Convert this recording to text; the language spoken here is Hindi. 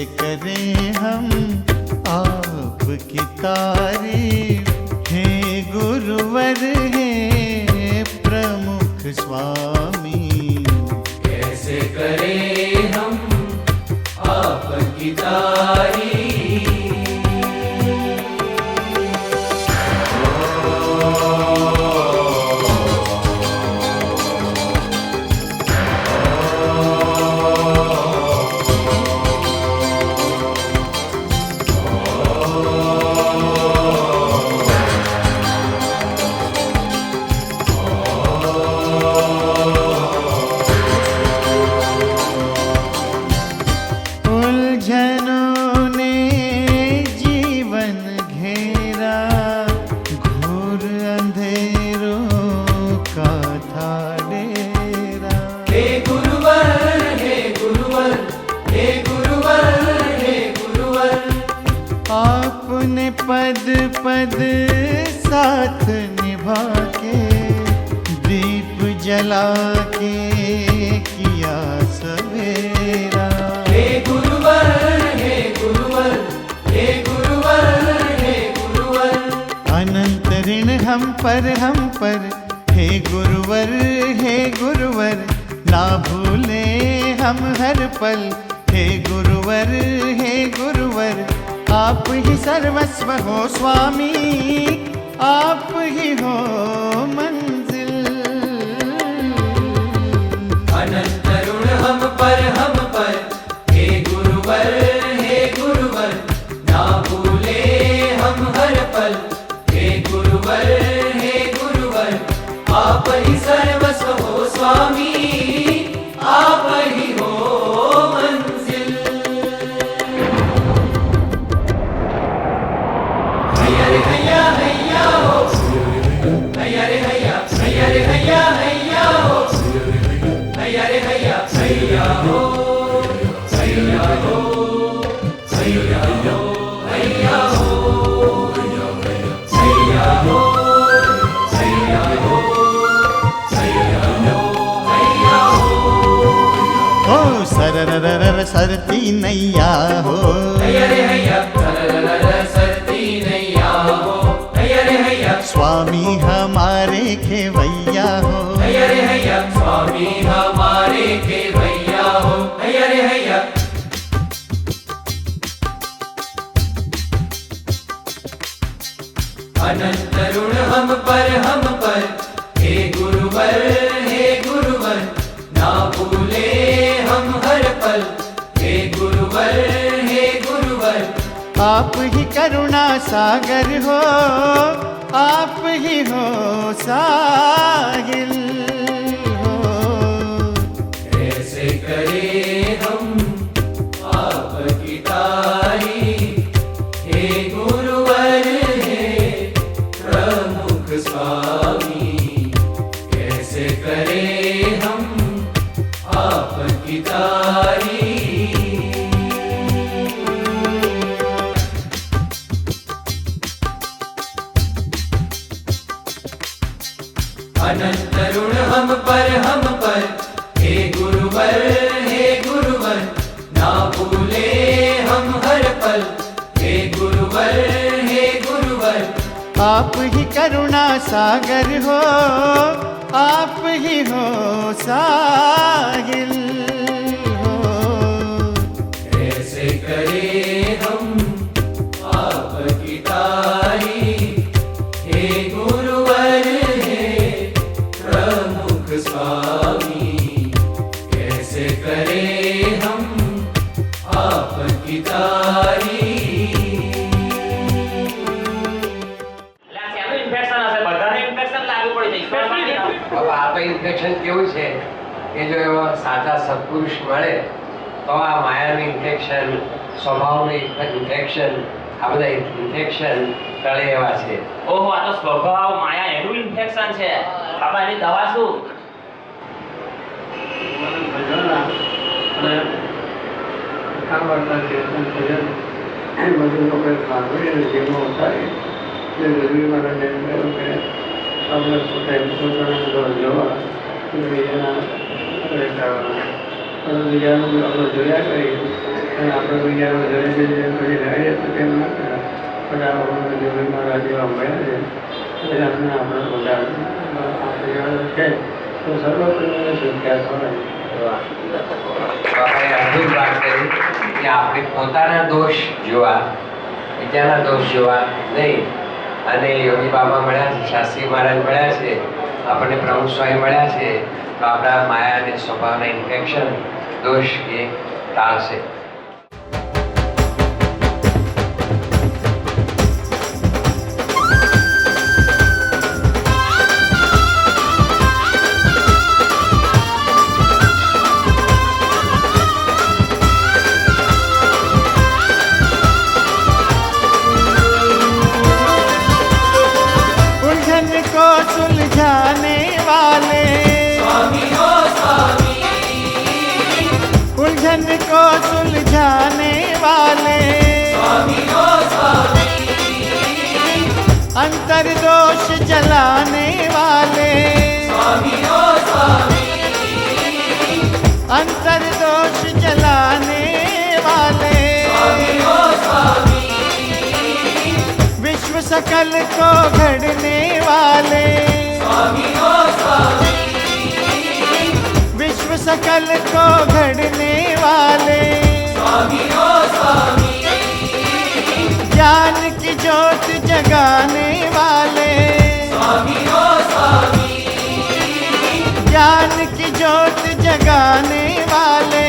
कैसे करें हम आपकी तारीफ, हे गुरुवर हे प्रमुख स्वामी। कैसे करें हम आपकी तारीफ। उलझनों ने जीवन घेरा, घोर अंधेरों का था डेरा। हे गुरुवर हे गुरुवर हे गुरुवर हे गुरुवर। आपने पद पद साथ निभा के, दीप जला के किया सवेरा। हे गुरुवर हे गुरुवर हे गुरुवर हे गुरुवर। अनंत ऋण हम पर, हे गुरुवर ना भूले हम हर पल। हे गुरुवर आप ही सर्वस्व हो स्वामी, आप ही हो मंजिल। अनंत ऋण हम पर, हे गुरुवर ना भूले हम हर पल। हे गुरुवर आप ही सर्वस्व हो स्वामी, आप ही हो मंजिल। हैया रे हैया हैया हो, हैया रे हैया, हैया रे हैया हैया हो, हैया रे हैया हैया हो, हैया हो, हैया हो, हैया हो, हैया हो, हैया हो, हैया हो, हैया हो। ओ सरररर सरती नैया हो, हैया रे हैया सरररर सरती नैया हो, हैया रे हैया स्वामी हमारे खेवैया हो। हैया रे हैया स्वामी हमारे के भैया हो, हैया रे हैया। अनंत ऋण हम पर, हे गुरुवर ना भूले हम हर पल। हे गुरुवर आप ही करुणा सागर हो, आप ही हो साहिल हो। कैसे करें हम आपकी तारीफ, हे गुरुवर हे प्रमुख स्वामी। कैसे करें हम आपकी तारीफ। अनंत ऋण हम पर, हे गुरुवर ना भूले हम हर पल। हे गुरुवर आप ही करुणा सागर हो, आप ही हो साहिल हो। कैसे करें हम आपकी तारीफ, हे गुरुवर हे प्रमुख स्वामी। कैसे करें हम आपकी तारीफ। હવે આ તો ઇન્ફેક્શન કેવું છે કે જો એવા સાચા સત્પુરુષ મળે તો આ માયાનું ઇન્ફેક્શન, સ્વભાવનું ઇન્ફેક્શન, આ બધા ઇન્ફેક્શન ટળે એવા છે. ઓહો, આ તો સ્વભાવ માયા એનું ઇન્ફેક્શન છે. બાબા એની દવા શું? બધું લોકો સાંભળીને જીવનો થાય તે જરૂરી મારા આપણે પોતાના જવા બીજાના કરવાના. બીજાનું આપણે જોયા કરીએ અને આપણે બીજાનું જોઈ જઈએ પછી લાવીએ તો તેમ ન કરે પણ આ આપણે જોઈ મારા જેવા મળ્યા છે એટલે આપણે બધા આપણે છે તો સર્વપ્રથમ સંખ્યા થવાય. બાપાએ અદ્ભુત વાત કરી કે આપણે પોતાના દોષ જોવા, બીજાના દોષ જોવા નહીં. અને યોગી બાબા મળ્યા છે, શાસ્ત્રી મહારાજ મળ્યા છે, આપણને પ્રમુખ સ્વામી મળ્યા છે, તો આપણા માયા અને સ્વભાવના ઇન્ફેક્શન દોષ એ ટાળશે. उलझन को सुलझाने वाले उलझन को सुलझाने वाले अंतर दोष जलाने वाले अंतर दोष जलाने वाले विश्व सकल को घड़ने वाले विश्व सकल को घड़ने वाले ज्ञान की ज्योत जगाने वाले ज्ञान की ज्योत जगाने वाले